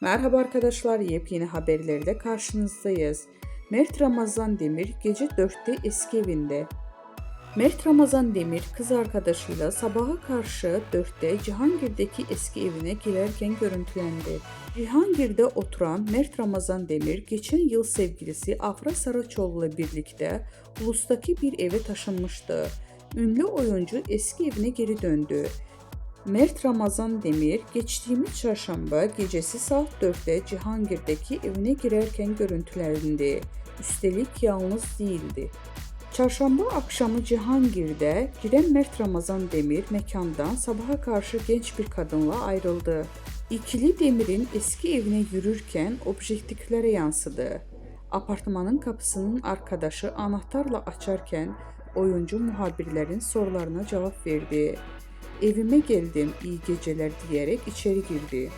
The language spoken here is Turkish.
Merhaba arkadaşlar, yepyeni haberlerle karşınızdayız. Mert Ramazan Demir gece 4'te eski evinde. Mert Ramazan Demir kız arkadaşıyla sabaha karşı 4'te Cihangir'deki eski evine girerken görüntülendi. Cihangir'de oturan Mert Ramazan Demir geçen yıl sevgilisi Afra Saraçoğlu ile birlikte Ulus'taki bir eve taşınmıştı. Ünlü oyuncu eski evine geri döndü. Mert Ramazan Demir geçtiğimiz çarşamba gecesi saat 4'te Cihangir'deki evine girerken görüntülendi. Üstelik yalnız değildi. Çarşamba akşamı Cihangir'de giren Mert Ramazan Demir mekandan sabaha karşı genç bir kadınla ayrıldı. İkili Demir'in eski evine yürürken objektiflere yansıdı. Apartmanın kapısının arkadaşı anahtarla açarken oyuncu muhabirlerin sorularına cevap verdi. Evime geldim, iyi geceler diyerek içeri girdi.